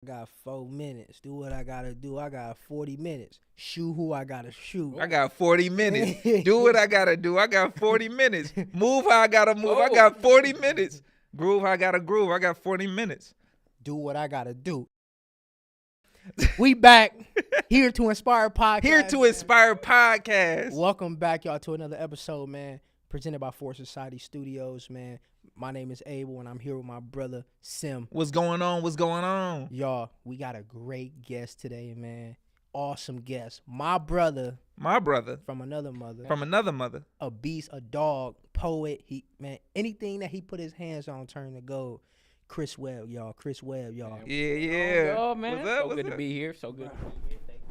I got 4 minutes. Do what I gotta do. I got 40 minutes. Shoot who I gotta shoot. I got 40 minutes. Do what I gotta do. I got 40 minutes. Move how I gotta move. I got 40 minutes. Groove how I gotta groove. I got 40 minutes. Do what I gotta do. We back here to Inspire Podcast. Here to Inspire Podcast. Welcome back, y'all, to another episode, man. Presented by Force Society Studios, man. My name is Abel, and I'm here with my brother, Sim. What's going on? What's going on? Y'all, we got a great guest today, man. Awesome guest. My brother. From another mother. A beast, a dog, poet. Anything that he put his hands on turned to gold. Chris Webb, y'all. Yeah. Oh, man. What's up? So good to be here. Thank you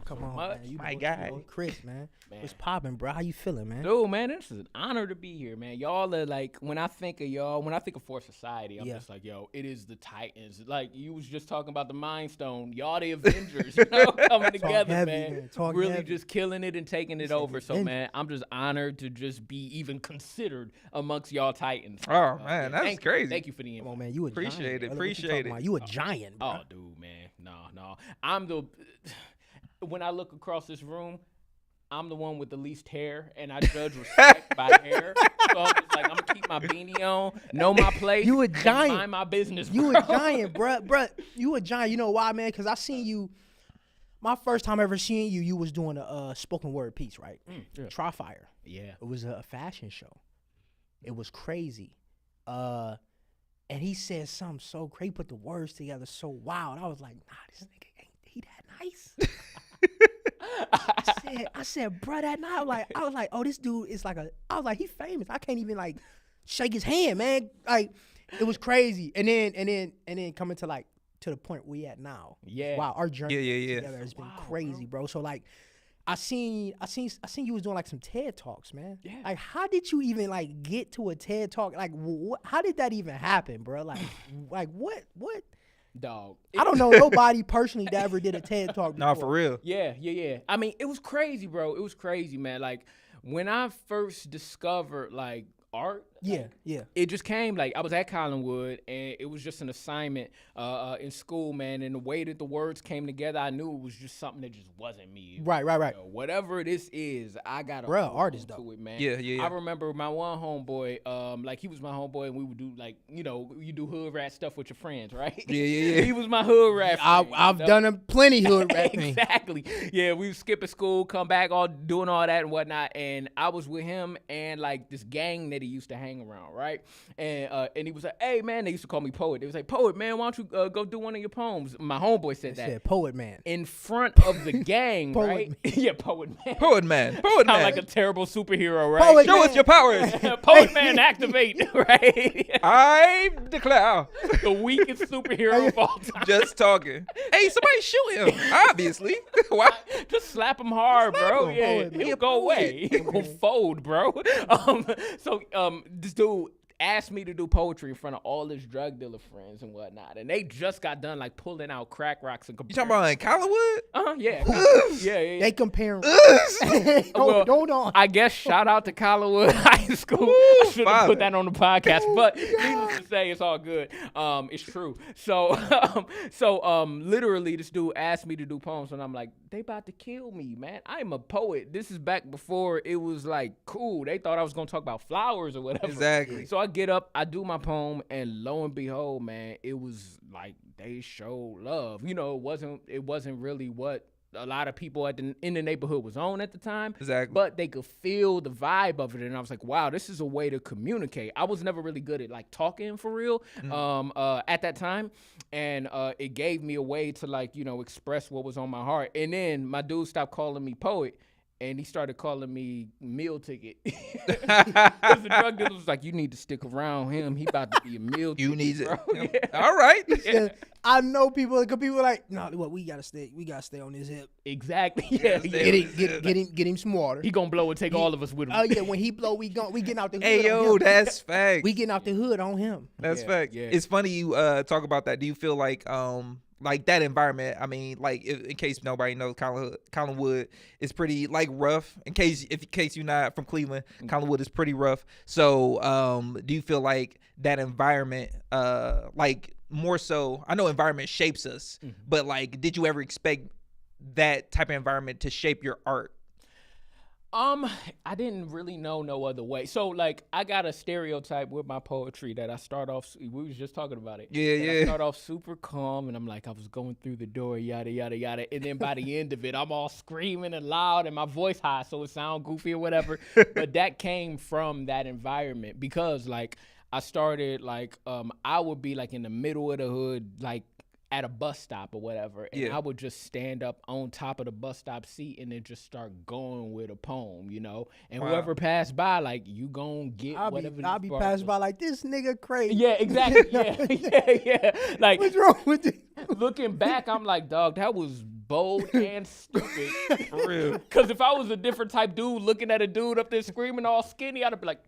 Come so on, much. man. You My know, guy. you know, Chris, man. What's popping, bro? How you feeling, man? Dude, man, this is an honor to be here, man. Y'all are like, when I think of y'all, when I think of Force Society, I'm just like, yo, it is the Titans. Like, you was just talking about the Mind Stone. Y'all the Avengers, coming together, heavy, man. Talk really heavy. just killing it and taking it over. So, Avengers. man, I'm just honored to just be even considered amongst y'all Titans. Oh, man, that's crazy. Thank you for the Come invite. on, man. You a Appreciate giant. it, brother. What you appreciate talking it. about? You a giant, bro. Oh, dude, man. No. I'm the... When I look across this room, I'm the one with the least hair, and I judge respect by hair. So I'm just like, I'm going to keep my beanie on, know my place. You a and giant. mind my business, You bro. a giant, bruh. You a giant. You know why, man? Because I seen you. My first time ever seeing you, you was doing a spoken word piece, right? Yeah. Try Fire. Yeah. It was a fashion show. It was crazy. And he said something so crazy. He put the words together so wild. I was like, nah, this nigga ain't he that nice. I said, bruh, that night I was like, oh, this dude is I was like, he famous. I can't even like shake his hand, man. Like, it was crazy. And then coming to to the point we at now. Yeah. Wow, our journey Yeah. together has been crazy, bro. So like, I seen you was doing like some TED Talks, man. Yeah. Like, how did you even like get to a TED Talk? Like, how did that even happen, bro? Like what? Dog. I don't know nobody personally that ever did a TED Talk before. No, for real. Yeah. I mean, it was crazy, bro. It was crazy, man. Like, when I first discovered, like, art, Yeah. it just came like I was at Collinwood and it was just an assignment in school, man. And the way that the words came together, I knew it was just something that just wasn't me. Right. Yo, whatever this is, I got Bruh, artist to though. it, man. Yeah. I remember my one homeboy, like he was my homeboy, and we would do like, you do hood rat stuff with your friends, right? Yeah. He was my hood rat. friend, I've done a plenty hood rap thing. Exactly. Yeah, we would skip at school, come back, all doing all that and whatnot. And I was with him and like this gang that he used to hang around, right? And he was like, "Hey man," they used to call me Poet. They was like, "Poet, man, why don't you go do one of your poems?" My homeboy said that Said Poet Man. in front of the gang, Poet right? Yeah, Poet Man. Poet man. Sound like a terrible superhero, right? Poet Show man. us your powers. Poet Man, activate, right? I declare. The weakest superhero of all time. Just talking. Hey, somebody shoot him. Obviously. Why? Just slap him hard, bro. him. Yeah, Poet, man. he'll go away. He'll fold, bro. So this dude asked me to do poetry in front of all his drug dealer friends and whatnot, and they just got done like pulling out crack rocks and You talking about in Collinwood? Yeah. They compare. Well, Hold on. I guess shout out to Collinwood High School. I should have father. put that on the podcast, but needless to say, it's all good. It's true. So literally, this dude asked me to do poems, and I'm like, they about to kill me, man. I'm a poet. This is back before it was like cool. They thought I was gonna talk about flowers or whatever. Exactly. So I get up, I do my poem, and lo and behold, man, it was like they showed love. It wasn't really what a lot of people in the neighborhood was on at the time. Exactly. But they could feel the vibe of it, and I was like, wow, this is a way to communicate. I was never really good at like talking for real at that time, and it gave me a way to like express what was on my heart. And then my dude stopped calling me Poet, and he started calling me Meal Ticket. Because the drug dealer was like, you need to stick around him. He about to be a meal ticket. You need it. bro. Yeah. All right. I know people. Cause people are like, no, what we gotta stay on his hip. Exactly. Yeah. Get him some water. He gonna blow and take all of us with him. Oh yeah, when he blow, we getting out the hood. Hey, on yo, him. that's facts. We getting out the hood on him. That's Yeah, facts. yeah. It's funny you talk about that. Do you feel like that environment? I mean, like in case nobody knows, Collinwood is pretty like rough. In case you're not from Cleveland, Collinwood is pretty rough. So, do you feel like that environment, like more so, I know environment shapes us, but like, did you ever expect that type of environment to shape your art? I didn't really know no other way. So like, I got a stereotype with my poetry that I start off. We was just talking about it. Yeah, that yeah. I start off super calm, and I'm like, I was going through the door, yada yada yada, and then by the end of it, I'm all screaming and loud, and my voice high, so it sound goofy or whatever. But that came from that environment because like I started like I would be like in the middle of the hood, like at a bus stop or whatever, and Yeah. I would just stand up on top of the bus stop seat and then just start going with a poem, you know. And Wow. whoever passed by, like, you gon' get whatever. I'll be passing by like, this nigga crazy. Yeah, exactly. Yeah. Like, What's wrong with you? looking back, I'm like, dog, that was bold and stupid. For real. Because if I was a different type dude looking at a dude up there screaming all skinny, I'd be like,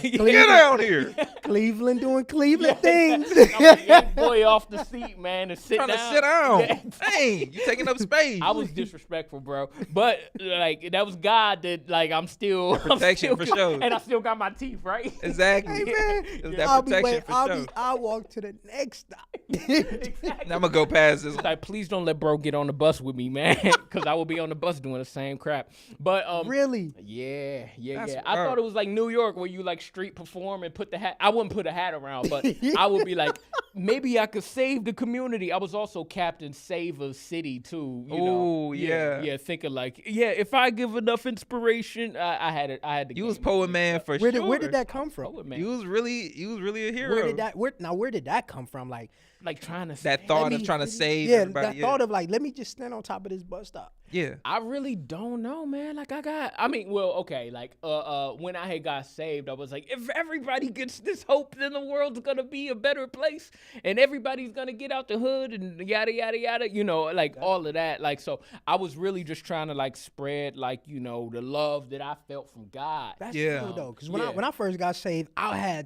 Get down here. Cleveland doing Cleveland things. I'm like, hey, boy off the seat, man, and sit Trying down. to sit down. Yeah. Dang, you taking up space. I was disrespectful, bro. But like that was God that like I'm still protection for sure. and I still got my teeth, right? Exactly. Hey man, It was that I'll be protection wait, for sure. I'll walk to the next stop. Exactly. Now I'm gonna go past this. Like, please don't let bro get on the bus with me, man, because I will be on the bus doing the same crap. But Really? yeah. That's I wild. thought it was like New York where you like street perform and put the hat. I wouldn't put a hat around, but I would be like, maybe I could save the community. I was also Captain Save a City too. You know? Ooh, yeah. Yeah. Thinking like, if I give enough inspiration, I had it. I had to. You was poet man for Where sure. did that come from? Poet man. You was really a hero. Where did that come from? Like, Like trying to that say- thought Let of me- trying to save yeah, everybody. that thought of like, let me just stand on top of this bus stop. Yeah. I really don't know, man. Like okay, like when I had got saved, I was like, if everybody gets this hope, then the world's gonna be a better place, and everybody's gonna get out the hood and yada yada yada, you know, like all of that. Like, so I was really just trying to like spread like, you know, the love that I felt from God. That's Yeah. cool though, because Yeah. when I first got saved, I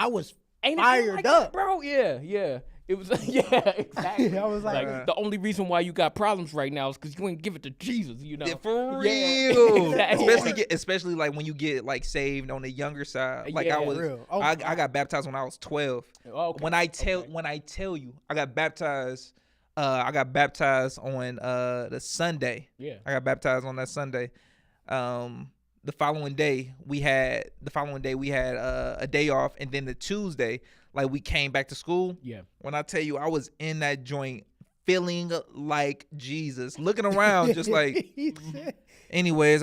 was Ain't it been fired like up. that, bro? Yeah. It was yeah, exactly. I was like, the only reason why you got problems right now is because you ain't give it to Jesus, you know. Yeah, for Yeah, real. exactly. especially like when you get like saved on the younger side. Like Yeah. I was, Real. Oh, I got baptized when I was 12. Okay, When I tell you, I got baptized. I got baptized on the Sunday. Yeah. I got baptized on that Sunday. The following day we had a day off, and then the Tuesday, like we came back to school. Yeah. When I tell you, I was in that joint feeling like Jesus, looking around just like. He said- Anyways,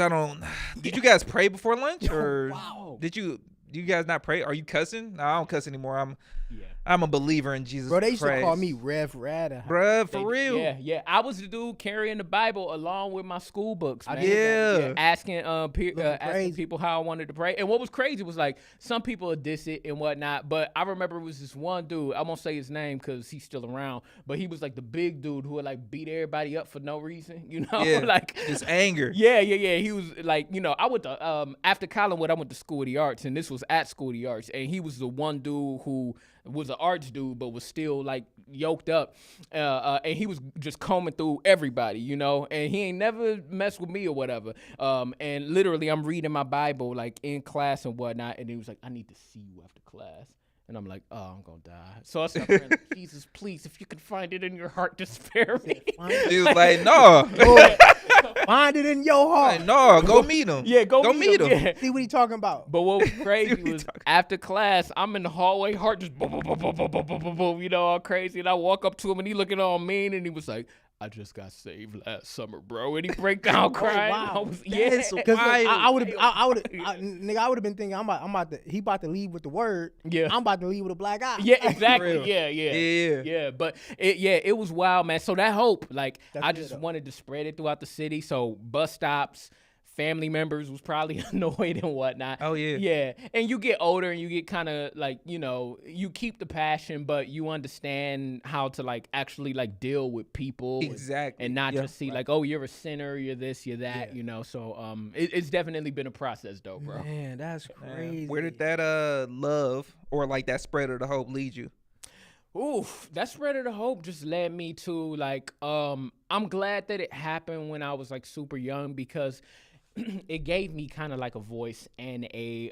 did you guys pray before lunch, or Wow. do you guys not pray? Are you cussing? No, I don't cuss anymore. Yeah. I'm a believer in Jesus Bro, they used to Christ. call me Rev Rada. Bruh, for real. Yeah. I was the dude carrying the Bible along with my school books, man. Yeah. Asking Looking asking crazy. people how I wanted to pray. And what was crazy was like some people would diss it and whatnot, but I remember it was this one dude. I won't say his name because he's still around, but he was like the big dude who would like beat everybody up for no reason, you know? Yeah. Like It's anger. Yeah. He was like, you know, I went to after Collinwood, I went to School of the Arts, and this was at School of the Arts, and he was the one dude who was an arts dude, but was still like yoked up, and he was just combing through everybody, you know, and he ain't never messed with me or whatever. And literally, I'm reading my Bible like in class and whatnot, and he was like, "I need to see you after class." And I'm like, oh, I'm gonna die. So I started praying, like, Jesus, please, if you can find it in your heart to spare me. He was like, no. Find it in your heart. Like, no, go meet him. Yeah, go meet him. Yeah. See what he talking about. But what was crazy what you was talking after class, I'm in the hallway, heart just boom, boom, boom, boom, boom, boom, boom, boom, boom, you know, all crazy. And I walk up to him and he looking all mean and he was like, I just got saved last summer, bro. And he break down crying. wow. I was, That's Because wild. I would have been thinking he about to leave with the word. Yeah. I'm about to leave with a black eye. Yeah, exactly. real. Yeah. Yeah. But it was wild, man. So that hope, like, That's I good, just though. wanted to spread it throughout the city. So bus stops, family members was probably annoyed and whatnot. Oh, yeah. Yeah. And you get older and you get kind of like, you know, you keep the passion, but you understand how to like actually like deal with people. Exactly. And not Yeah. just see like, oh, you're a sinner, you're this, you're that, Yeah. you know. So it's definitely been a process though, bro. Man, that's crazy. Where did that love or like that spread of the hope lead you? Oof, that spread of the hope just led me to like I'm glad that it happened when I was like super young because it gave me kind of like a voice and a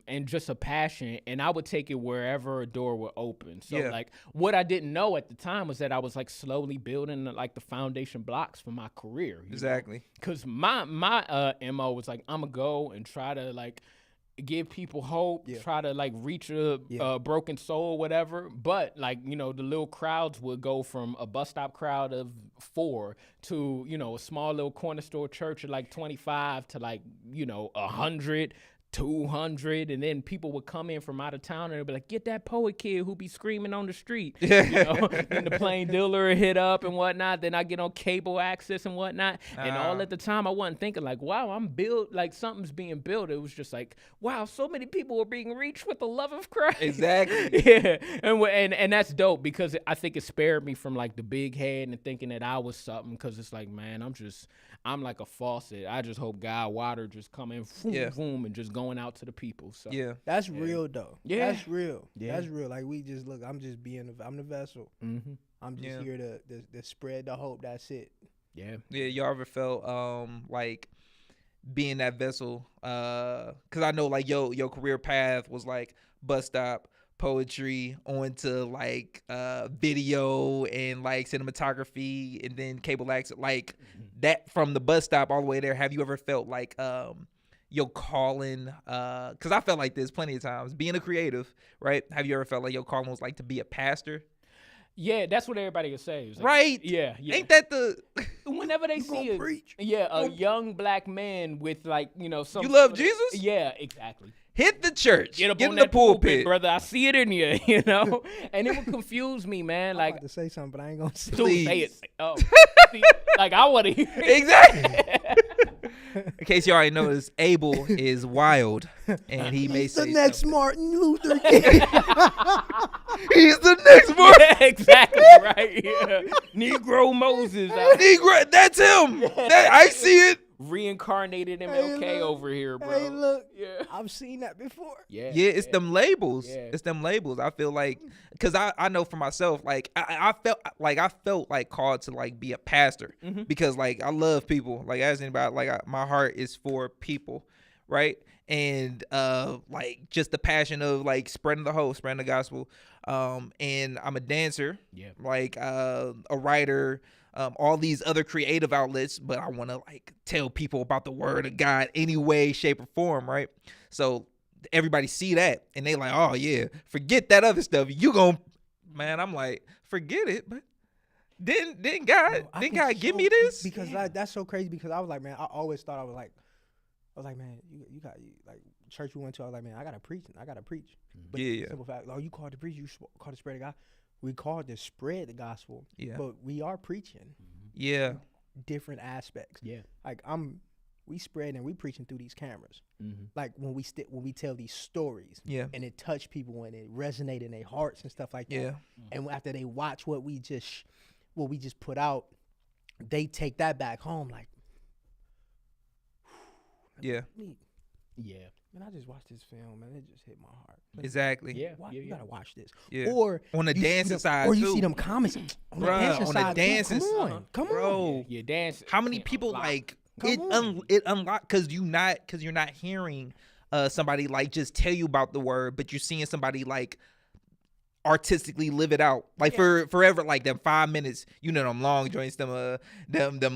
and just a passion, and I would take it wherever a door would open. So like what I didn't know at the time was that I was like slowly building like the foundation blocks for my career. Exactly. Because my MO was like, I'm gonna go and try to like give people hope, try to like reach a broken soul, whatever. But like, you know, the little crowds would go from a bus stop crowd of 4 to, you know, a small little corner store church of like 25 to like, you know, 100, 200, and then people would come in from out of town and they'd be like, get that poet kid who be screaming on the street. You know, then the plain dealer would hit up and whatnot. Then I get on cable access and whatnot. And all at the time I wasn't thinking like, wow, I'm built, like something's being built. It was just like, wow, so many people are being reached with the love of Christ. Exactly. Yeah. And that's dope because I think it spared me from like the big head and thinking that I was something, because it's like, man, I'm like a faucet. I just hope God water just coming boom and just going out to the people. So that's real though. Yeah, that's real. Yeah. That's real. Like we just look. I'm just I'm the vessel. Mm-hmm. I'm just here to spread the hope. That's it. Yeah. Y'all ever felt like being that vessel? Cause I know like your career path was like bus stop, poetry, onto like video and like cinematography, and then cable access, like that from the bus stop all the way there. Have you ever felt like your calling, because I felt like this plenty of times being a creative, right? Have you ever felt like your calling was like to be a pastor? Yeah, that's what everybody will say. Like, right? Yeah. Ain't that the whenever they see a young black man with like, you know, some you love Jesus? Yeah, exactly. Hit the church. Get up Get on in the that pulpit, brother. I see it in you, you know? And it would confuse me, man. Like, I'm about to say something, but I ain't gonna say dude, say it. Oh, see, like I want to hear it. Exactly. In case you already noticed, Abel is wild, and he may say the next something. Martin Luther King. He's the next Martin. Yeah, exactly, right? Yeah. Negro Moses. Negro, that's him. I see it. Reincarnated MLK over here, bro. Hey, look. Yeah. I've seen that before. Yeah, it's them labels. Yeah. It's them labels. I feel like, because I know for myself, like I felt like called to like be a pastor, because like I love people. Like as anybody, like my heart is for people, right? And like just the passion of like spreading the hope, spreading the gospel. And I'm a dancer, like a writer. All these other creative outlets, but I want to like tell people about the word of God any way, shape, or form, right? So everybody see that and they like, oh yeah, forget that other stuff. You gon', man, I'm like, forget it, but didn't God give me this? Because like, that's so crazy, because I was like, man, I always thought I was like, man, you got like church we went to. I was like, man, I gotta preach. But simple fact, you called to preach, you called to spread the God. We called to spread the gospel, but we are preaching. Yeah, different aspects. Yeah, like we spread and we preaching through these cameras. Like when we tell these stories. And it touch people and it resonate in their hearts and stuff like that. Yeah, and after they watch what we just put out, they take that back home. Like, yeah. Man, I just watched this film, man. It just hit my heart. Exactly. You gotta watch this. Yeah. Or on the dancing side, or too. you see them comments on the dancing side. Come on. Yeah, dance. How many people like it unlock because you're not hearing somebody like just tell you about the word, but you're seeing somebody like artistically live it out, like for forever, like them 5 minutes, you know, them long joints, them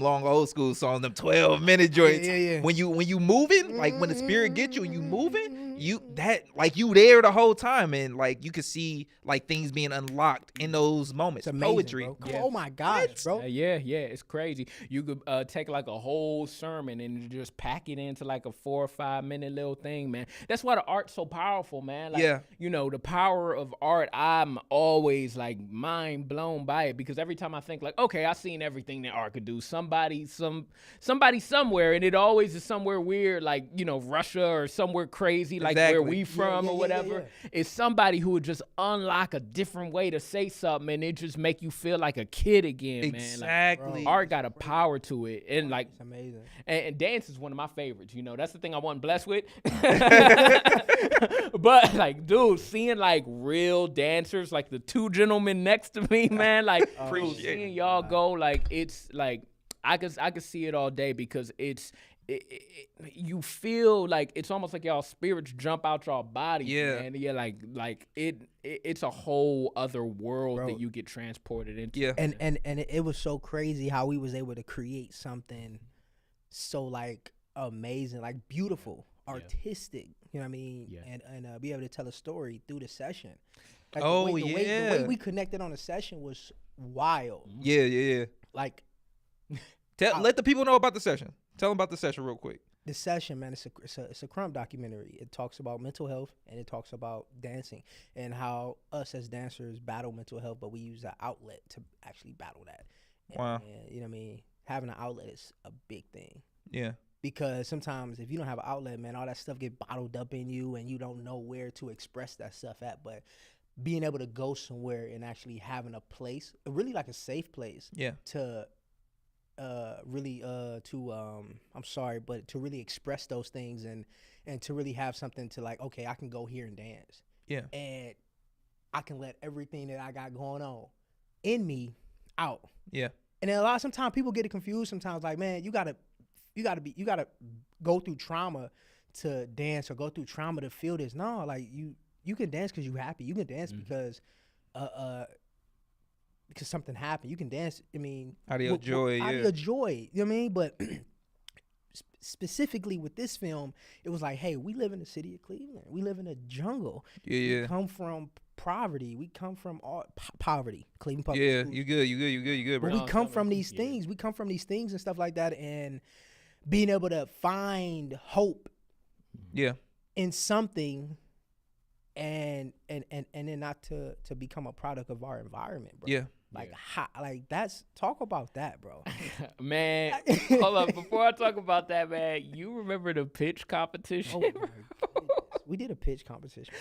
long old school songs, them 12-minute joints. When you moving, like when the spirit gets you and you moving, you there the whole time, and like you could see like things being unlocked in those moments. It's amazing, poetry. bro. Oh my gosh, bro. Yeah, it's crazy. You could take like a whole sermon and just pack it into like a 4 or 5 minute little thing, man. That's why the art's so powerful, man. Like, you know, the power of art. I'm always like mind blown by it, because every time I think like, okay, I've seen everything that art could do. Somebody somewhere, and it always is somewhere weird, like, you know, Russia or somewhere crazy, like where we from or whatever. It's somebody who would just unlock a different way to say something, and it just make you feel like a kid again, man. Exactly. Like, art got a power to it, and like it's amazing. And dance is one of my favorites. You know, that's the thing I wasn't blessed with. But like, dude, seeing like real dancers, like the two gentlemen next to me, man, like seeing y'all go, like it's like I could see it all day, because it's you feel like it's almost like y'all spirits jump out y'all bodies, Yeah. man. Yeah, like it's a whole other world Bro. that you get transported into. Yeah. And it was so crazy how we was able to create something so like amazing, like beautiful, artistic. You know what I mean? Yeah. And be able to tell a story through the session. Like Oh, the yeah. way we connected on the session was wild. Yeah. Like Let the people know about the session. Tell them about the session real quick. the session, man, it's a crumb documentary. It talks about mental health and it talks about dancing and how us as dancers battle mental health, but we use an outlet to actually battle that. Wow. And, you know what I mean? Having an outlet is a big thing. Yeah. Because sometimes if you don't have an outlet, man, all that stuff get bottled up in you and you don't know where to express that stuff at. But being able to go somewhere and actually having a place, really like a safe place Yeah. to really I'm sorry, but to really express those things and to really have something to like, okay, I can go here and dance. Yeah. And I can let everything that I got going on in me out. Yeah. And then sometimes people get it confused sometimes, like, man, you gotta go through trauma to dance or go through trauma to feel this. No, like you can dance because you're happy. You can dance because something happened. You can dance, I mean, Out of your joy, out yeah. of your joy. You know what I mean? But specifically with this film, it was like, hey, we live in the city of Cleveland. We live in a jungle. Yeah. We come from poverty. We come from all poverty. Cleveland public Yeah. schools. You good, bro. But we No, come tell from me. these Yeah. things. We come from these things and stuff like that, and being able to find hope Yeah. in something, and then not to become a product of our environment, bro. Yeah. Like like that's talk about that, bro. Man, hold up. Before I talk about that, man, you remember the pitch competition? Oh my goodness. We did a pitch competition.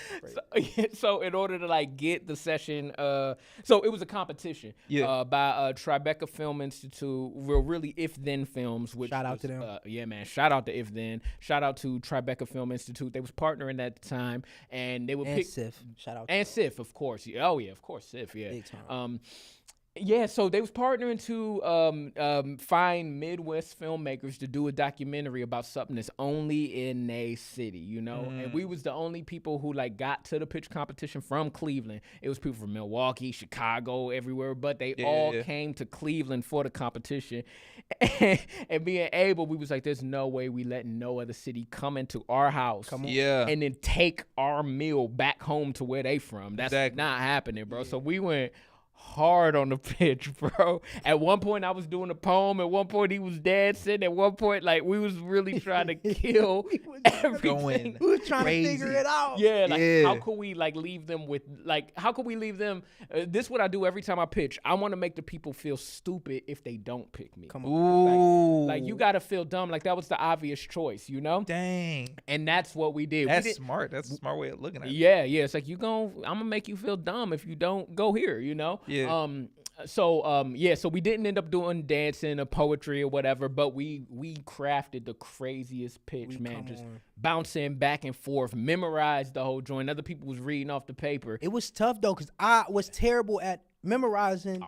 So in order to like get the session, so it was a competition by Tribeca Film Institute, really If Then Films. Which Shout out to them. Yeah, man. Shout out to If Then. Shout out to Tribeca Film Institute. They was partnering at the time, and they would And pick Sif. Shout out. and Sif, of course. Oh yeah, of course, Sif. Yeah. Big time. Yeah, so they was partnering to find Midwest filmmakers to do a documentary about something that's only in a city, you know? And we was the only people who like got to the pitch competition from Cleveland. It was people from Milwaukee, Chicago, everywhere, but they all came to Cleveland for the competition. And being able, we was like, there's no way we letting no other city come into our house and then take our meal back home to where they from. That's not happening, bro. So we went hard on the pitch, bro. At one point I was doing a poem, at one point he was dancing, at one point like we was really trying to kill everything. We was trying to figure it out. Yeah, like how could we like leave them with like how could we leave them this is what I do every time I pitch. I want to make the people feel stupid if they don't pick me. Come on. Ooh. Like you gotta feel dumb. Like that was the obvious choice, you know? Dang. And that's what we did. That's smart. That's a smart way of looking at it. Yeah, it's like I'm gonna make you feel dumb if you don't go here, you know? Yeah. So we didn't end up doing dancing or poetry or whatever, but we crafted the craziest pitch, man. Just bouncing back and forth, memorized the whole joint. Other people was reading off the paper. It was tough though, because I was terrible at memorizing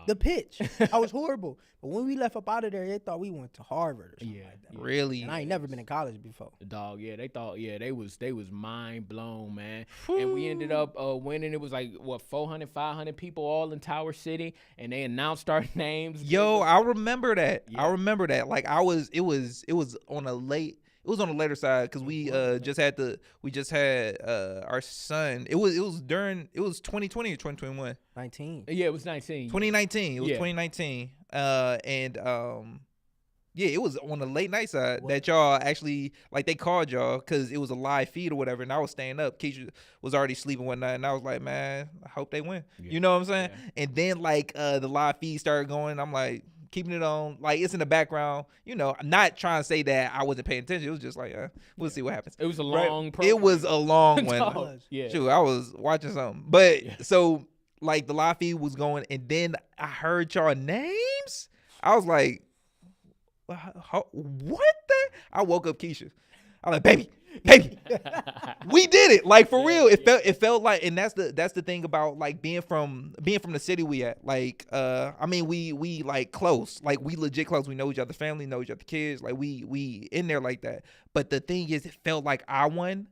the pitch. I was horrible. But when we left up out of there, they thought we went to Harvard or something like that. Really? And I ain't never been in college before. Dog, yeah, they thought, they was mind blown, man. And we ended up winning. It was like 400, 500 people all in Tower City, and they announced our names. Yo, I remember that. I remember that. Like it was on a later side because we just had our son. It was 2020 or 2021. 19. Yeah, it was 19. 2019. It was 2019. It was on the late night side that y'all actually, like, they called y'all because it was a live feed or whatever, and I was staying up. Keisha was already sleeping one night, and I was like, man, I hope they win. Yeah. You know what I'm saying? Yeah. And then, like, the live feed started going. I'm like, keeping it on. Like, it's in the background. You know, I'm not trying to say that I wasn't paying attention. It was just like, we'll see what happens. It was a long It was a long one. Dog, yeah. Shoot, I was watching something. But, so, like, the live feed was going, and then I heard y'all names. I was like, what the? I woke up Keisha. I'm like, baby, baby. We did it, like for real. It felt like, and that's the thing about like being from the city we at. Like, I mean, we like close, like we legit close. We know each other, family, know each other, kids. Like we in there like that. But the thing is, it felt like I won.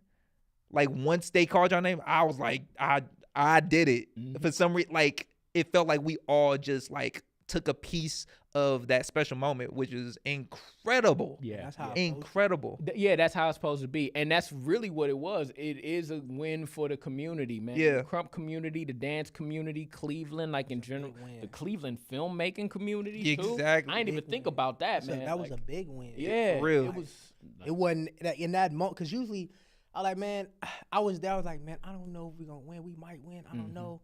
Like once they called your name, I was like, I did it. For some reason, like it felt like we all just like took a piece of that special moment, which is incredible. Yeah, That's how incredible. Yeah, that's how it's supposed to be, and that's really what it was. It is a win for the community, man. Yeah. The Crump community, the dance community, Cleveland, like in general, the Cleveland filmmaking community too. Exactly. I didn't even think about that, man. That was Like, a big win. yeah, For real. it was. Like, It wasn't in that moment, because usually I like, man, I was there. I was like, man, I don't know if we're gonna win. We might win. I don't know.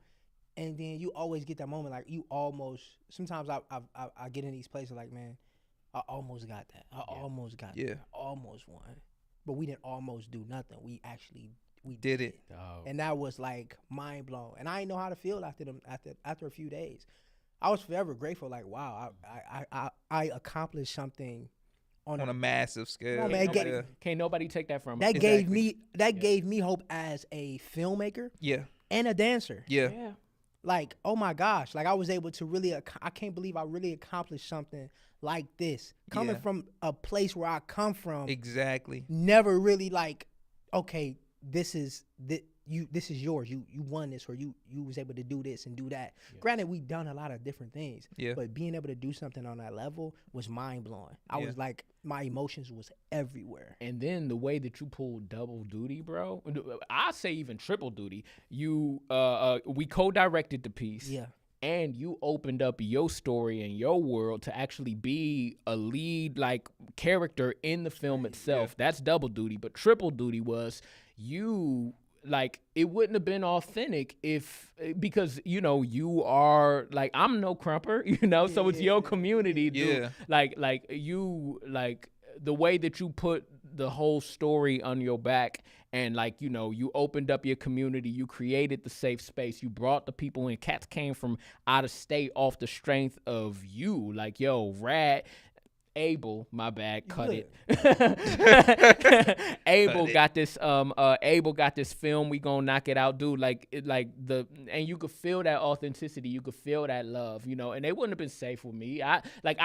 And then you always get that moment, like you almost. Sometimes I get in these places like, man, I almost got that. I almost got that. I almost won, but we didn't almost do nothing. We did it, and that was like mind blown. And I didn't know how to feel after a few days. I was forever grateful. Like, wow, I accomplished something on a massive scale. on, man, can't nobody take that from that us. gave me hope as a filmmaker and a dancer. Yeah. Like, oh my gosh, like I was able to really, I can't believe I really accomplished something like this. Coming from a place where I come from. Exactly. Never really like, okay, this is yours. You won this, or you was able to do this and do that. Yeah. Granted, we done a lot of different things. Yeah. But being able to do something on that level was mind blowing. I was like, my emotions was everywhere. And then the way that you pulled double duty, bro. I say even triple duty. You we co-directed the piece. Yeah. And you opened up your story and your world to actually be a lead like character in the film itself. Yeah. That's double duty. But triple duty was you. Like, it wouldn't have been authentic because, you know, you are, like, I'm no crumper, you know, so it's your community, dude. Like, you, like, the way that you put the whole story on your back and, like, you know, you opened up your community, you created the safe space, you brought the people in. Cats came from out of state off the strength of you. Like, yo, Rad. Abel, my bad, cut it. Abel got this. Abel got this film. We gonna knock it out, dude. And you could feel that authenticity. You could feel that love, you know. And they wouldn't have been safe with me. I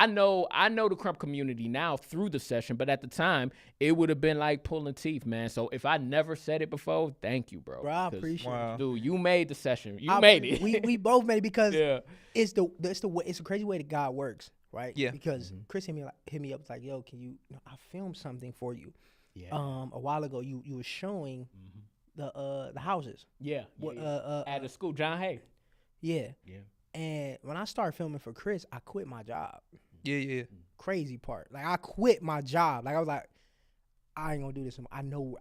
know the Crump community now through the session, but at the time it would have been like pulling teeth, man. So if I never said it before, thank you, bro. I appreciate it, dude. You made the session. You made it. We both made it because it's a crazy way that God works. Right? Yeah. Because Chris hit me up. It's like, yo, can you I filmed something for you. Yeah. A while ago, you were showing the houses. Yeah. At the school, John Hay. Yeah. Yeah. And when I started filming for Chris, I quit my job. Yeah. Crazy part. Like, I quit my job. Like, I was like, I ain't gonna do this. I know.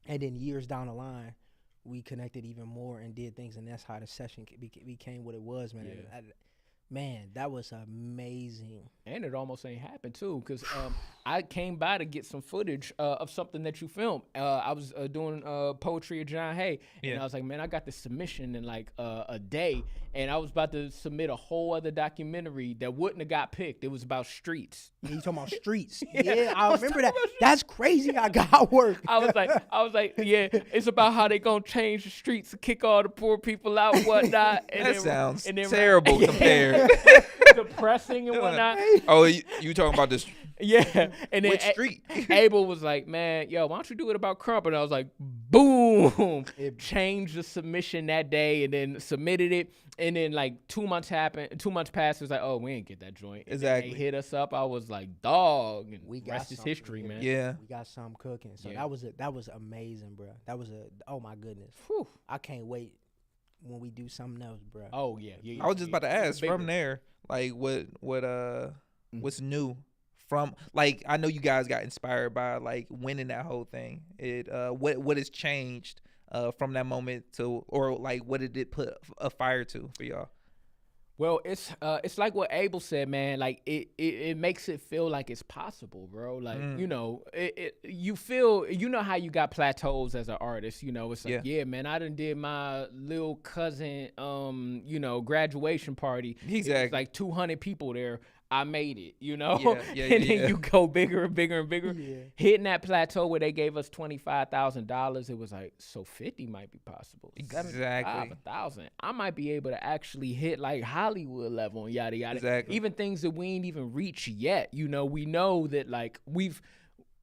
And then years down the line, we connected even more and did things, and that's how the session became what it was, man. Yeah. Man, that was amazing. And it almost ain't happened, too, because I came by to get some footage of something that you filmed. I was doing poetry at John Hay, and I was like, man, I got this submission in like a day, and I was about to submit a whole other documentary that wouldn't have got picked. It was about streets. You talking about streets? Yeah, I remember that. That's crazy. I got work. I was like, yeah, it's about how they gonna change the streets to kick all the poor people out and whatnot. And that sounds terrible compared. Depressing and whatnot. Oh, you talking about this? Yeah. And then which street? Abel was like, man, yo, why don't you do it about Crump? And I was like, boom. It changed the submission that day and then submitted it. And then like 2 months happened. 2 months passed. It was like, oh, we ain't get that joint. And exactly. They hit us up. I was like, dog. And we got rest is history, man. Yeah. We got something cooking. So that was amazing, bro. That was oh my goodness. Whew. I can't wait when we do something else, bro. Oh yeah. I was just about to ask from there, like what's new from, like, I know you guys got inspired by like winning that whole thing. What has changed from that moment to, or like what did it put a fire to for y'all? Well, it's like what Abel said, man. Like it makes it feel like it's possible, bro. Like you know, you feel, you know how you got plateaus as an artist. You know, it's like yeah man, I done did my little cousin, you know, graduation party. Exactly. It was like 200 people there. I made it, you know? And then you go bigger and bigger and bigger. Yeah. Hitting that plateau where they gave us $25,000, it was like, so 50 might be possible. Exactly. 1,000. I might be able to actually hit like Hollywood level and yada yada. Exactly. Even things that we ain't even reached yet. You know, we know that like we've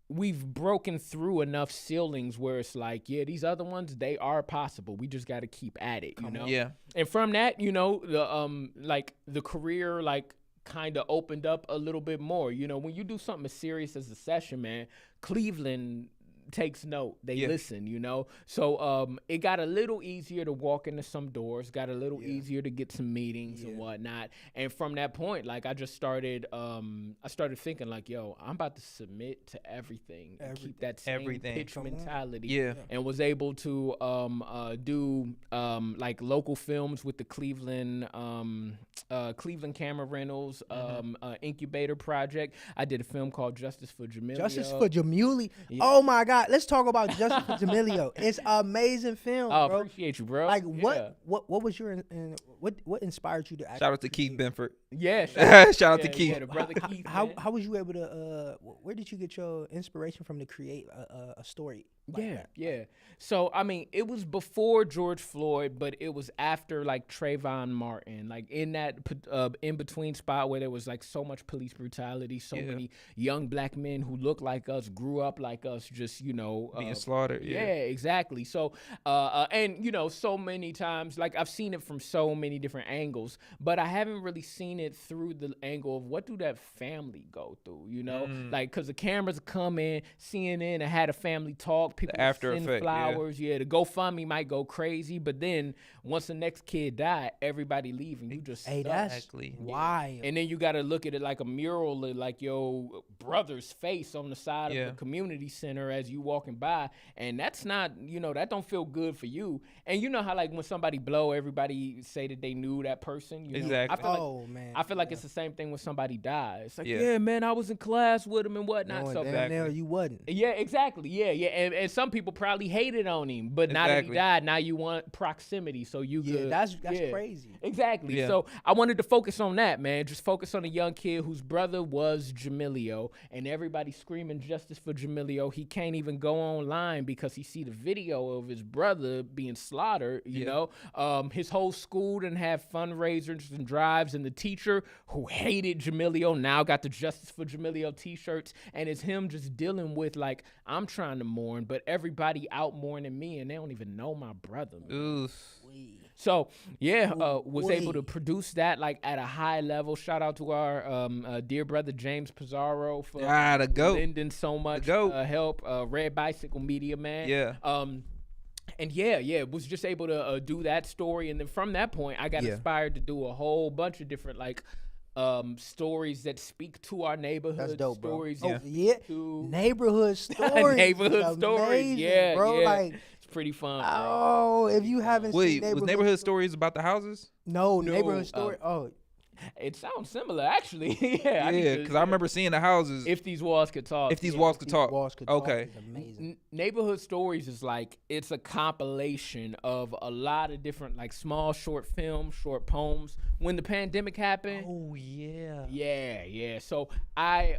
broken through enough ceilings where it's like, yeah, these other ones, they are possible. We just got to keep at it, you know? Yeah. And from that, you know, the career, like, kind of opened up a little bit more. You know, when you do something as serious as a session, man, Cleveland takes note. They listen, you know? So it got a little easier to walk into some doors, got a little easier to get some meetings and whatnot. And from that point, like I just started thinking like, yo, I'm about to submit to everything. And keep that same pitch mentality. Yeah. And was able to do like local films with the Cleveland Camera Rentals incubator project. I did a film called Justice for Jamilio. Justice for Jamuli. Yeah. Oh my God, let's talk about Justice for Jamilio. It's an amazing film, bro. Appreciate you, bro. Like what was your what inspired you to actually Shout out to Keith Benford. Yeah, shout out to Keith. Yeah, the brother Keith. How was you able to where did you get your inspiration from to create a story like that? Yeah. So I mean, it was before George Floyd, but it was after like Trayvon Martin, like in that in between spot where there was like so much police brutality, so many young black men who look like us, grew up like us, just being slaughtered. Yeah, exactly. So and you know, so many times, like I've seen it from so many different angles, but I haven't really seen it through the angle of what do that family go through, you know? Like, cause the cameras come in, CNN had a family talk, people after send effect, flowers, the GoFundMe might go crazy, but then once the next kid died, everybody leaving, you just stuck. That's wild. And then you got to look at it like a mural, like your brother's face on the side of the community center as you walking by, and that's not, you know, that don't feel good for you. And you know how like when somebody blow, everybody say that they knew that person. You know? Exactly. I feel like it's the same thing when somebody dies. It's like, yeah, man, I was in class with him and whatnot. So now you wasn't. Yeah, exactly. Yeah. And some people probably hated on him, but now that he died, now you want proximity, so you could. That's crazy. Exactly. Yeah. So I wanted to focus on that, man. Just focus on a young kid whose brother was Jamilio, and everybody screaming justice for Jamilio. He can't even go online because he see the video of his brother being slaughtered. You know, his whole school didn't have fundraisers and drives, and the teacher who hated Jamilio now got the Justice for Jamilio T-shirts, and it's him just dealing with like, I'm trying to mourn, but everybody out mourning me, and they don't even know my brother. So was able to produce that like at a high level. Shout out to our dear brother James Pizarro for lending so much help. Red Bicycle Media, man. And was just able to do that story, and then from that point, I got inspired to do a whole bunch of different like stories that speak to our neighborhood. That's dope, stories. Bro. Neighborhood stories. Neighborhood stories. Amazing, bro. Like, it's pretty fun. Bro. Oh, if you haven't seen was neighborhood stories about the houses? No, neighborhood story. It sounds similar, actually. Because I remember seeing the houses. If These Walls Could Talk. If These Walls Could Talk. Okay. Amazing. Neighborhood Stories is like, it's a compilation of a lot of different like small short films, short poems. When the pandemic happened. Oh, yeah. Yeah. So I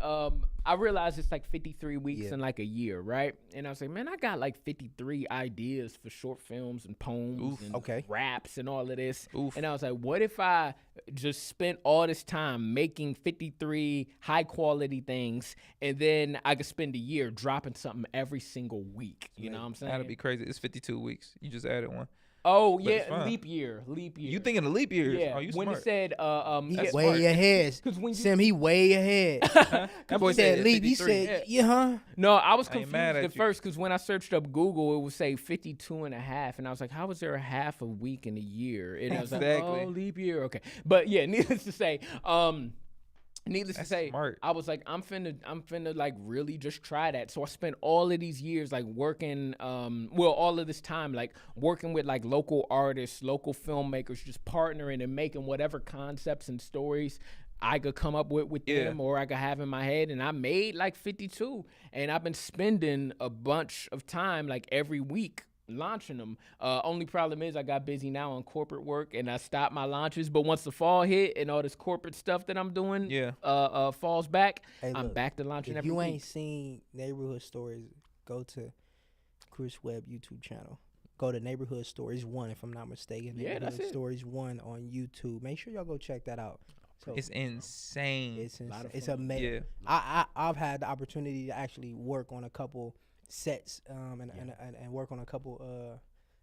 realized it's like 53 weeks in like a year, right? And I was like, man, I got like 53 ideas for short films and poems and raps and all of this. And I was like, what if I just spent all this time making 53 high quality things, and then I could spend a year dropping something every single week? You know what I'm saying? That'd be crazy. It's 52 weeks. You just added one. Oh, yeah, leap year. You thinking of leap years? Yeah, oh, you when smart. it said, he way ahead. Sim, he way ahead. That boy said leap. He said, huh? No, I was confused at first because when I searched up Google, it would say 52 and a half. And I was like, how is there a half a week in a year? And I was like, oh, leap year. Okay. But yeah, needless to say, smart. I was like, I'm finna like really just try that. So I spent all of these years like working, all of this time like working with like local artists, local filmmakers, just partnering and making whatever concepts and stories I could come up with them, or I could have in my head. And I made like 52, and I've been spending a bunch of time like every week launching them. Only problem is I got busy now on corporate work and I stopped my launches. But once the fall hit and all this corporate stuff that I'm doing falls back, Hey, I'm look, back to launching if every you week. ain't seen Neighborhood Stories, go to Chris Webb YouTube channel. Go to Neighborhood Stories 1, if I'm not mistaken. Yeah, Neighborhood that's it. Stories 1 on YouTube. Make sure y'all go check that out. So It's insane. it's amazing. Yeah. I've had the opportunity to actually work on a couple sets and work on a couple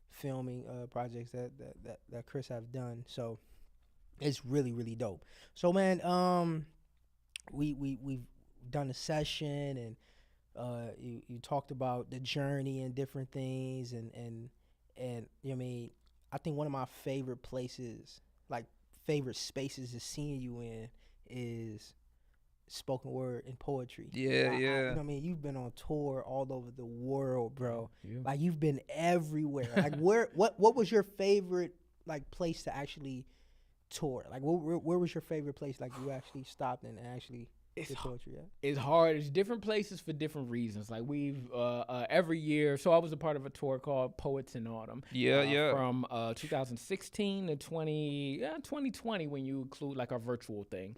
filming projects that Chris have done. So it's really dope. So man, we've done a session and you talked about the journey and different things and you know what I mean, I think one of my favorite places, like favorite spaces to seeing you in is spoken word and poetry. Yeah, you yeah. know what I mean, you've been on tour all over the world, bro. Yeah. Like you've been everywhere. Like what was your favorite like place to actually tour? Like where was your favorite place like you actually stopped and actually did poetry at? It's hard. It's different places for different reasons. Like we've every year. So I was a part of a tour called Poets in Autumn. From 2016 to 2020 when you include like our virtual thing.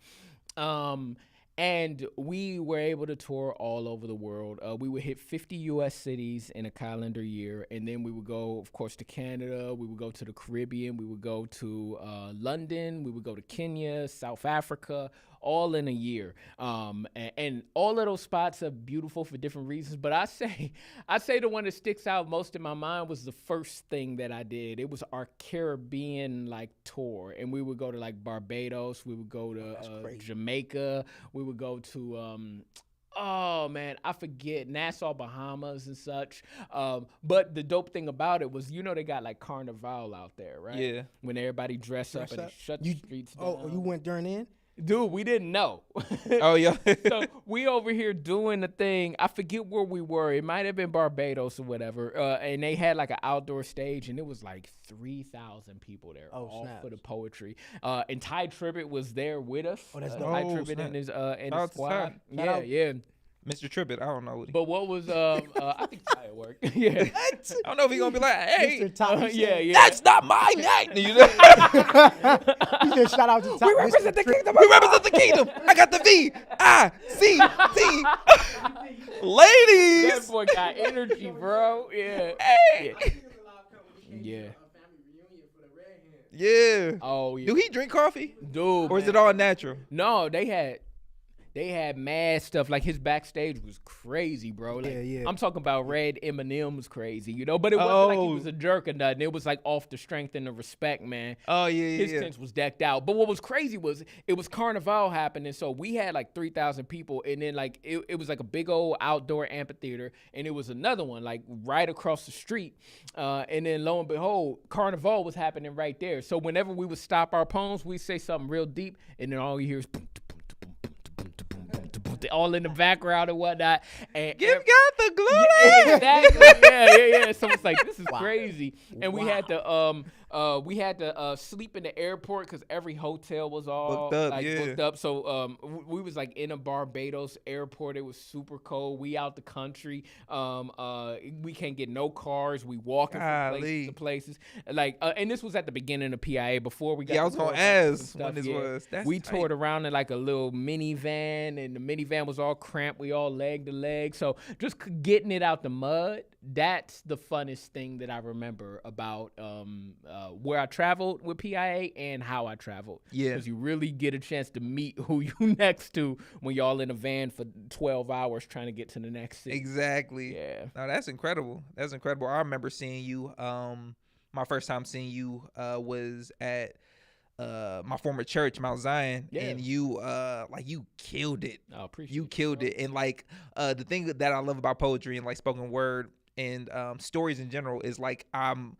And we were able to tour all over the world. We would hit 50 U.S. cities in a calendar year, and then we would go, of course, to Canada. We would go to the Caribbean. We would go to London. We would go to Kenya, South Africa, all in a year. And all of those spots are beautiful for different reasons. But I say the one that sticks out most in my mind was the first thing that I did. It was our Caribbean like tour, and we would go to like Barbados. We would go to Jamaica. We would go to oh man, I forget, Nassau, Bahamas and such. But the dope thing about it was, they got like Carnival out there, right? Yeah. When everybody dress up and they shut the streets down. Oh, you went during then? Dude, we didn't know. Oh, yeah. So we over here doing the thing. I forget where we were. It might have been Barbados or whatever. And they had like an outdoor stage, and it was like 3,000 people there, all for the poetry. And Ty Tribbett was there with us. Oh, that's Ty dope. Tribbett and his Shout squad. out to Yeah, yeah. Mr. Tribbett, I don't know what he. But what was I think Ty at work. Yeah. I don't know if he's gonna be like, hey, Mr. Ty, Yeah. that's not my name. You said shout out to Ty. We represent the kingdom. We represent the kingdom. I got the VICT. That Ladies. boy got energy, bro. Yeah. Hey. Yeah. Yeah. Oh yeah. Do he drink coffee? Dude. Or is it all natural? No, they had mad stuff. Like his backstage was crazy, bro. Like, Yeah. I'm talking about Red Eminem was crazy, but it wasn't like he was a jerk or nothing. It was like off the strength and the respect, man. Oh yeah, His tents was decked out. But what was crazy was it was Carnival happening. So we had like 3,000 people, and then like it was like a big old outdoor amphitheater, and it was another one like right across the street. And then lo and behold, Carnival was happening right there. So whenever we would stop our poems, we'd say something real deep, and then all you hear is boom, all in the background and whatnot. And Give God the glory. yeah, exactly. Yeah. So it's like, this is crazy. And we had to sleep in the airport because every hotel was all booked up. So we was like in a Barbados airport. It was super cold. We out the country. We can't get no cars. We walking from places to places. Like, and this was at the beginning of PIA before we got. Yeah, I was gonna ask when this was. We toured around in like a little minivan, and the minivan was all cramped. We all leg to leg. So just getting it out the mud, that's the funnest thing that I remember about where I traveled with PIA and how I traveled. Yeah. Because you really get a chance to meet who you next to when y'all in a van for 12 hours trying to get to the next city. Exactly. Yeah. No, that's incredible. That's incredible. I remember seeing you. My first time seeing you was at my former church, Mount Zion, and you you killed it. I appreciate you killed it. And like the thing that I love about poetry and like spoken word and stories in general is like I'm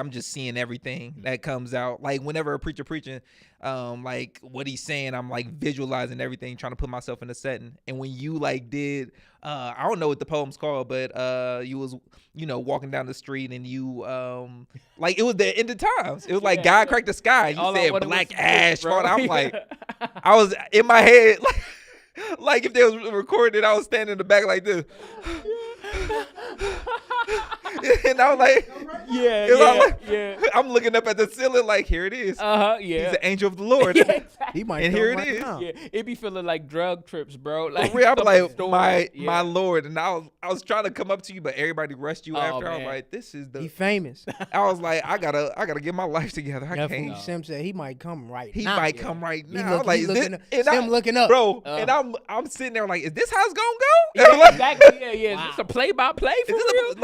just seeing everything that comes out. Like whenever a preacher preaching, like what he's saying, I'm like visualizing everything, trying to put myself in the setting. And when you like did, I don't know what the poem's called, but you was walking down the street and you like it was the end of times. It was like God cracked the sky. You said black ash. I'm like, I was in my head like if they was recording it, I was standing in the back like this. And I was like, Yeah, I'm yeah, like- yeah. I'm looking up at the ceiling like, here it is. Yeah. He's the angel of the Lord. Yeah, exactly. He might And come here it right is. now. Yeah, it be feeling like drug trips, bro. For Like real, I'm some like, story. my Yeah. Lord. And I was trying to come up to you, but everybody rushed you Oh, after. I was man. like, this is He the. famous. I was like, I gotta get my life together. I That can't. fool Sim said he might come right He now. might come right He now. I was look- like, he is looking this, up- and Sim looking up. bro. And I'm sitting there like, is this how it's gonna go? Yeah, And I'm like, exactly. Yeah, yeah. Is this a play-by-play for is real?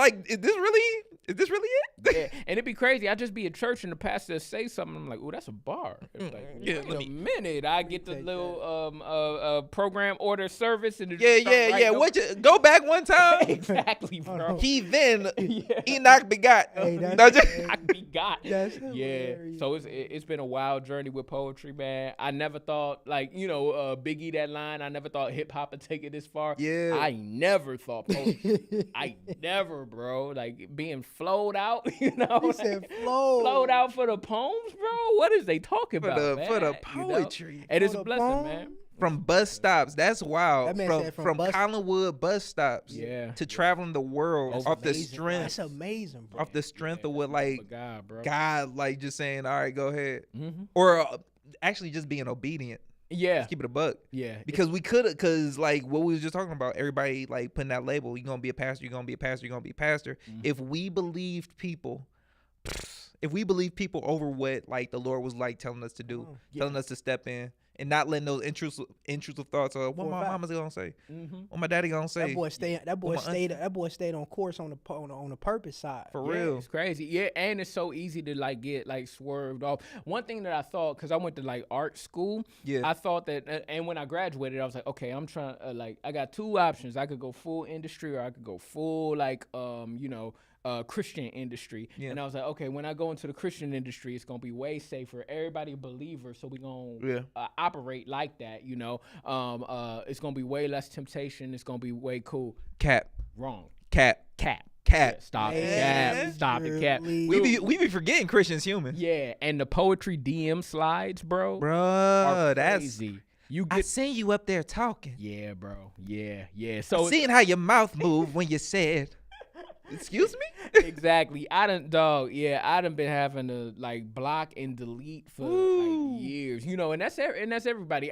this really it? Yeah, and it'd be crazy. I'd just be at church and the pastor would say something. I'm like, "Oh, that's a bar." It's like, Yeah, wait let a minute. I get the little program order service and it Yeah, just start yeah, right yeah. over. What you go back one time? Exactly, bro. He then Yeah. Enoch begot. Hey, No, that's- just- I be got. That's Yeah, hilarious. so it's been a wild journey with poetry, man. I never thought, like, Biggie, that line, I never thought hip hop would take it this far. Yeah. I never thought poetry. I never, bro. Like being flowed out, He said flow. flowed out for the poems, bro. What is they talking For about? the- man? for the You know? poetry. And it's For a the blessing, poem? man. From bus stops. That's wild. That man from said from from bus- Collinwood bus stops. Yeah. To traveling the world That's off the Amazing. strength. That's amazing, bro. Off the strength of what For like God, bro. God like just saying, all right, go ahead. Mm-hmm. Or actually just being obedient. Yeah, Keep it a buck. yeah. Because we could, because like what we was just talking about, everybody like putting that label. You're gonna be a pastor. You're gonna be a pastor. You're gonna be a pastor. Mm-hmm. If we believed people, over what like the Lord was like telling us to do, telling us to step in, and not letting those intrusive thoughts of what For a my fact. mama's gonna say, Mm-hmm. what my daddy gonna say. That boy stayed. That boy my auntie. stayed. That boy stayed on course on the purpose side. For Yeah, real. it's crazy. Yeah, and it's so easy to like get like swerved off. One thing that I thought, because I went to like art school, Yeah. I thought that, and when I graduated, I was like, okay, I'm trying. Like, I got two options. I could go full industry, or I could go full like, Christian industry. Yeah. And I was like, okay, when I go into the Christian industry, it's gonna be way safer. Everybody a believer, so we gonna Yeah. operate like that. It's gonna be way less temptation. It's gonna be way cool. Cap. Wrong. Cap. Cap. Cap. Yeah, stop it. Yeah, Cap. Stop it. Cap. literally. We be forgetting Christians human. Yeah, and the poetry DM slides, bro, Bruh, are that's. crazy. You I get, seen you up there talking. yeah, bro, yeah. I So seen how your mouth moved when you said, "Excuse me." exactly, I done been having to like block and delete for like years, and that's everybody.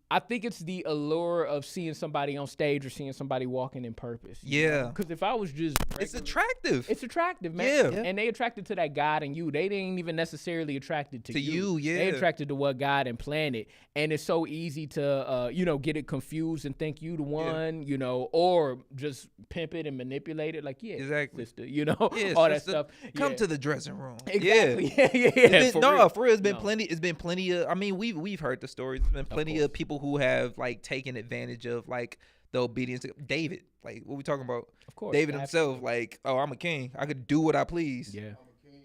I think it's the allure of seeing somebody on stage or seeing somebody walking in purpose. Yeah. Because if I was just It's regular- attractive. It's attractive, man. Yeah. And they attracted to that God in you. They ain't even necessarily attracted to you. you, They yeah. attracted to what God implanted. And it's so easy to, get it confused and think you the one, or just pimp it and manipulate it. Like, yeah, Exactly. sister, Yeah, all that sister, stuff. Come Yeah. to the dressing room. Exactly. Yeah. Yeah. For real, it's been plenty. It's been plenty of. I mean, we've heard the stories. There's been plenty of people who have like taken advantage of like the obedience of David. Like, what we talking about? Of course. David himself. Like, oh, I'm a king. I could do what I please. Yeah.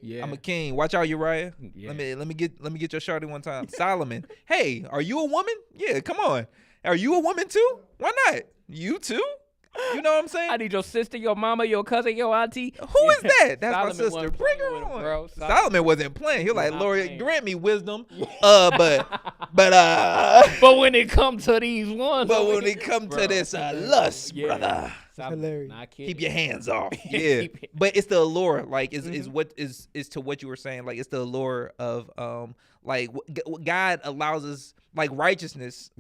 Yeah. I'm a king. Watch out, Uriah. Yeah. Let me get your shawty one time. Solomon. Hey, are you a woman? Yeah, come on. Are you a woman too? Why not? You too? You know what I'm saying? I need your sister, your mama, your cousin, your auntie. Who is that? That's Solomon my sister. wasn't Bring playing her with him, on. bro. Solomon wasn't playing. He was like, not Lord, playing. grant me wisdom. But when it comes to these ones, but over when here- it comes Bro. to this lust, Yeah. brother, Solomon, hilarious. nah, kid. keep your hands off. Yeah, Keep it- but it's the allure. Like, is Mm-hmm. what is to what you were saying. Like, it's the allure of like what God allows us. Like righteousness,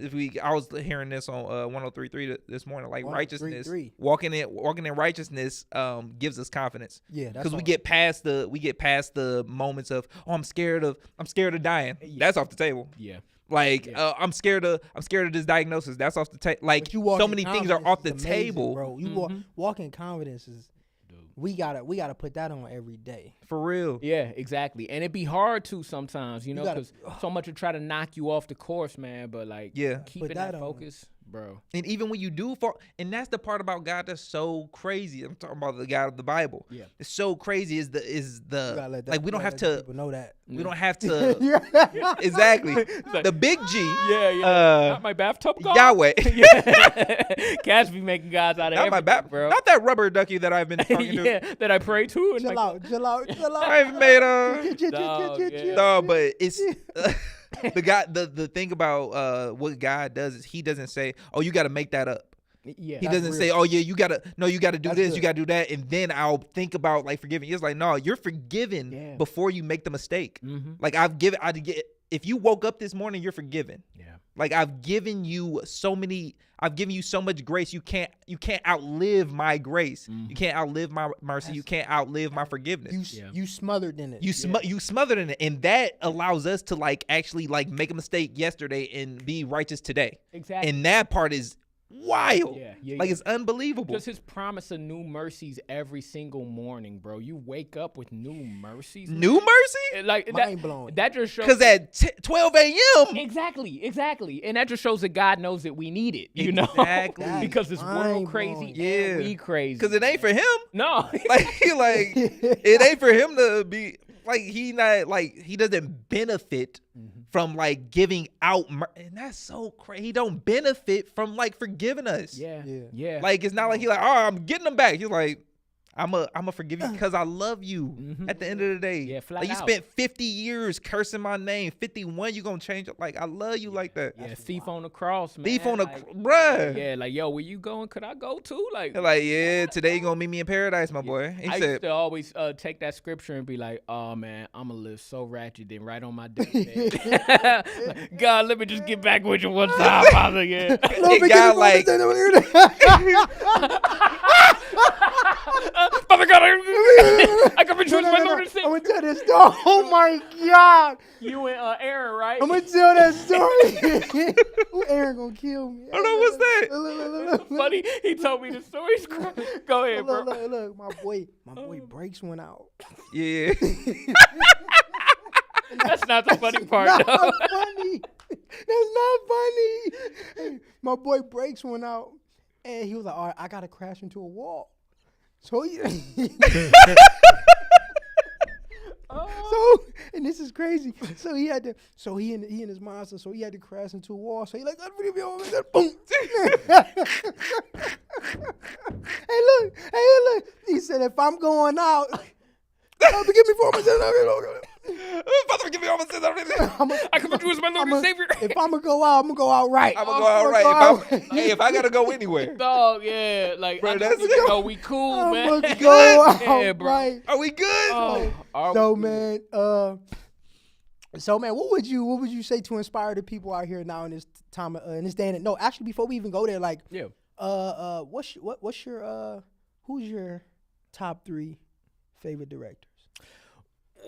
I was hearing this on 103.3 this morning. Like righteousness, 103.3. walking in righteousness gives us confidence. Yeah, that's Because we all. get past the moments of I'm scared of dying. That's off the table. Yeah. Like I'm scared of this diagnosis. That's off the table. Like But you walk so in many things are confidence off the is amazing, table, bro. You walk in confidence is. We gotta put that on every day. for real. Yeah, exactly. And it'd be hard to sometimes, gotta- because so much to try to knock you off the course, man. But like, Yeah. keeping Put that that on. focus, bro. And even when you do fall, and that's the part about God that's so crazy. I'm talking about the God of the Bible. Yeah. It's so crazy is You gotta the let that, like we don't you have gotta let to people know that. we don't have to exactly the big G. Yeah. Not my bathtub God. Yahweh. Yeah. Cats be making gods out of Not my everything, bro. not that rubber ducky that I've been talking to. Yeah, that I pray to. And Chill out. I've made Dog, yeah. no, but it's the thing about what God does is He doesn't say, "Oh, you got to make that up." Yeah. He That's doesn't real. say, "Oh yeah, you gotta do That's this, good. you gotta do that," and then I'll think about like forgiving. It's like, no, you're forgiven Yeah. before you make the mistake. Mhm. Like if you woke up this morning, you're forgiven. Yeah. Like I've given you so much grace. You can't outlive my grace. You can't outlive my mercy. You can't outlive my forgiveness. You smothered in it. You smothered in it, and that allows us to like actually like make a mistake yesterday and be righteous today. Exactly. And that part is wild. Yeah. It's unbelievable. Just his promise of new mercies every single morning, bro. You wake up with new mercies. New mercy? Like Mind blowing. that just shows. Because at 12 a.m. Exactly. And that just shows that God knows that we need it, you know? Exactly. Because this world Mind crazy blowing. and we crazy. Because it ain't for him. No. Like it ain't for him to be like he doesn't benefit from like giving out, and that's so crazy. He don't benefit from like forgiving us. Yeah. Like it's not like he like, oh, I'm getting them back. He's like, I'm a forgive you because I love you. At the end of the day, Yeah, flat like you out. spent 50 years cursing my name. 51, you gonna change it? Like I love you like that. Yeah, thief on the cross, man. Thief on the like, bruh. Yeah, like, yo, where you going? Could I go too? Like, They're like, yeah, today you gonna meet me in paradise, my boy. He I said, used to always take that scripture and be like, oh, man, I'm going to live so ratchet. Then right on my deathbed. Like, God, let me just get back with you one time, Father. Yeah. it got like, Father God, I can rejoice my Lord and I'm Savior. gonna tell this story. Oh my God. You and Aaron, right? I'm gonna tell that story. Ooh, Aaron gonna kill me. I don't know what's that. Look. Funny, he told me the story. Go ahead, bro. Look, my boy brakes went out. yeah. That's not the funny part, Not though. funny. That's not funny. Hey, my boy brakes went out, and he was like, "All right, I gotta crash into a wall." So he, and this is crazy. So he had to, he and his monster, so he had to crash into a wall. So he like, boom. Hey look. He said, if I'm going out, forgive me for my sins. Father, forgive me all my sins. I can rejoice my Lord and Savior. If I'm gonna go out, I'm gonna go out right. I'm gonna go out right. If I gotta go anywhere. Dog, yeah. Like, Bro, I that's just, it. know we cool, man. I'm gonna go out Yeah, bro. right. Are we good? Oh, are So we- man, what would you say to inspire the people out here now in this time in this day? And no, actually, before we even go there, like, Yeah. what's your who's your top 3 favorite directors?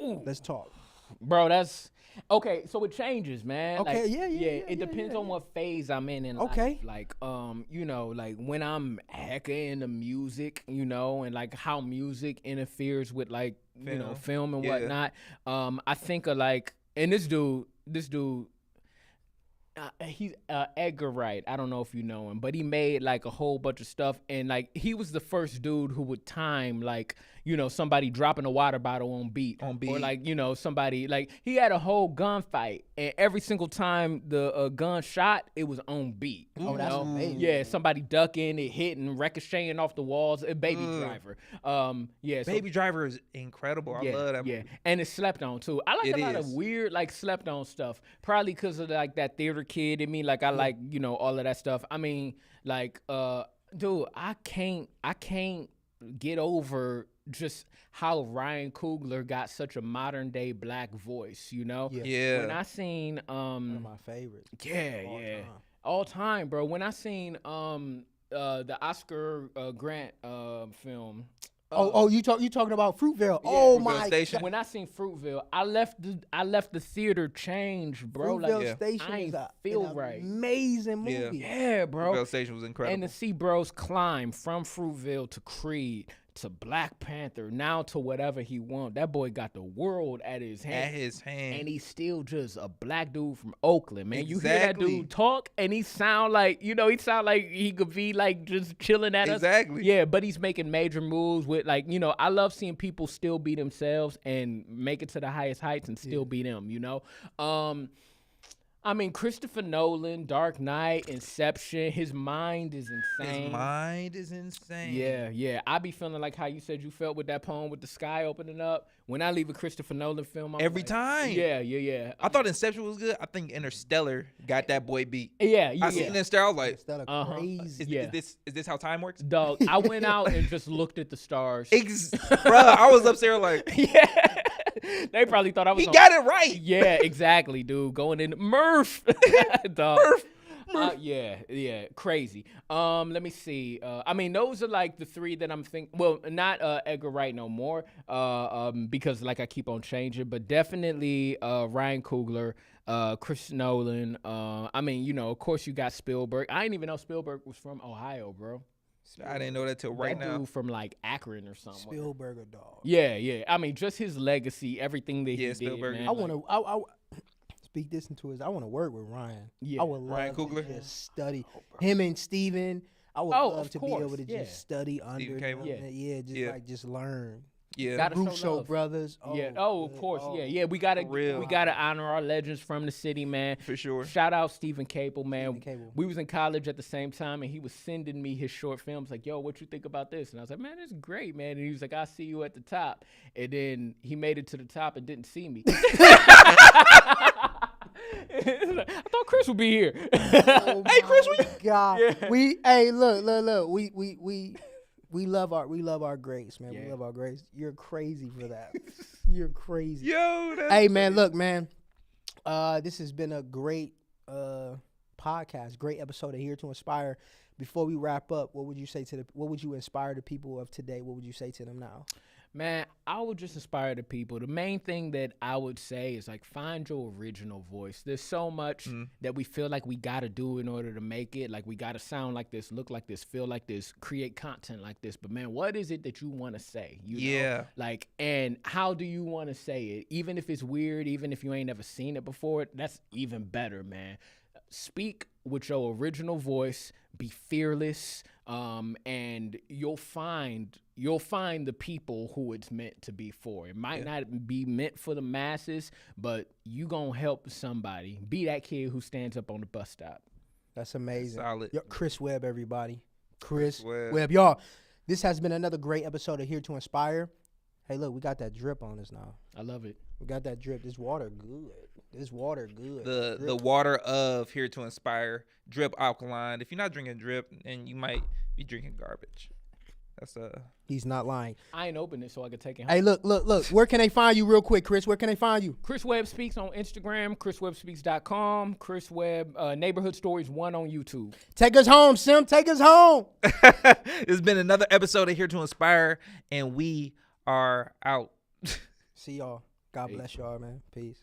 Ooh. Let's talk. Bro, that's okay. So it changes, man. Okay, Like, yeah. It depends on what phase I'm in Okay. life. Like, like when I'm hecka into music, and like how music interferes with like film and Yeah. whatnot. I think of like, and this dude. He's Edgar Wright. I don't know if you know him, but he made like a whole bunch of stuff, and like he was the first dude who would time like somebody dropping a water bottle on beat, or like somebody like he had a whole gunfight, and every single time the gun shot, it was on beat. Oh, that's amazing. Yeah, somebody ducking, it hitting, ricocheting off the walls. Baby Driver. Baby Driver is incredible. I love that movie. And it's slept on too. I like It a lot is. of weird like slept on stuff. Probably because of like that theater kid in me. Like I like all of that stuff. I mean, like dude, I can't get over just how Ryan Coogler got such a modern day black voice. Yeah. When I seen One of my favorites. all time, bro. When I seen the Oscar Grant film. You talking about Fruitvale? Oh Fruitvale my Station. God. When I seen Fruitvale, I left the theater changed, bro. Fruitvale Like Station I is ain't feel an right. amazing movie. Yeah, bro. Fruitvale Station was incredible. And to see bros climb from Fruitvale to Creed to Black Panther, now to whatever he want. That boy got the world at his hand. And he's still just a black dude from Oakland, man. You hear that Exactly. dude talk, and he sound like he could be like just chilling at us. Exactly. Yeah, but he's making major moves with like, I love seeing people still be themselves and make it to the highest heights and still be them, I mean, Christopher Nolan, Dark Knight, Inception. His mind is insane. His mind is insane. Yeah. I be feeling like how you said you felt with that poem with the sky opening up. When I leave a Christopher Nolan film, I'm Every like, time. Yeah. I thought Inception was good. I think Interstellar got that boy beat. Yeah. I seen Interstellar. I was like, That's crazy. is this how time works? Dog, I went out and just looked at the stars. Bruh, I was upstairs like, Yeah. They probably thought I was. He got it right. Yeah, exactly, dude. Going in Murph. Dog. Yeah, crazy. Let me see. I mean, those are like the three that I'm thinking. Well, not Edgar Wright no more. Because like I keep on changing, but definitely Ryan Coogler, Chris Nolan. I mean, you know, of course you got Spielberg. I didn't even know Spielberg was from Ohio, bro. I didn't know that till right that now. Dude from like Akron or something. Spielberg a dog. Yeah. I mean, just his legacy, everything that he did. Spielberg. Man. I want to. I speak this into his. I want to work with Ryan. Yeah. I would love Ryan Coogler? to just study him and Steven. I would love to be able to just study under Cable? them. Just learn. Yeah. Gotta show Russo love. brothers. Of course. Yeah. We gotta honor our legends from the city, man. For sure. Shout out Stephen Cable, man. Stephen Cable. We was in college at the same time, and he was sending me his short films. Like, yo, what you think about this? And I was like, man, it's great, man. And he was like, I'll see you at the top. And then he made it to the top and didn't see me. I thought Chris would be here. Hey, Chris, God. Yeah. Look. We love our greats, man. Yeah. We love our greats. You're crazy for that. You're crazy. Yo, that's Hey, man, look, man. This has been a great podcast, great episode of Here to Inspire. Before we wrap up, what would you inspire the people of today? What would you say to them now? Man, I would just inspire the people. The main thing that I would say is like find your original voice. There's so much that we feel like we got to do in order to make it. Like we got to sound like this, look like this, feel like this, create content like this. But man, what is it that you want to say? You know? Like, and how do you want to say it? Even if it's weird, even if you ain't never seen it before, that's even better, man. Speak with your original voice, be fearless, and you'll find the people who it's meant to be for. It might not be meant for the masses, but you gonna help somebody. Be that kid who stands up on the bus stop. That's amazing. Solid. Yo, Chris Webb, everybody. Chris Webb. Webb. Y'all, this has been another great episode of Here to Inspire. Hey, look, we got that drip on us now. I love it. We got that drip. This water good. The water of Here to Inspire, drip alkaline. If you're not drinking drip, then you might be drinking garbage. That's He's not lying. I ain't opened it so I could take it home. Hey, look. Where can they find you real quick, Chris? Where can they find you? Chris Webb Speaks on Instagram, chriswebbspeaks.com, Chris Webb Neighborhood Stories 1 on YouTube. Take us home, Sim. Take us home. It's been another episode of Here to Inspire, and we are out. See y'all. God bless y'all, man. Peace.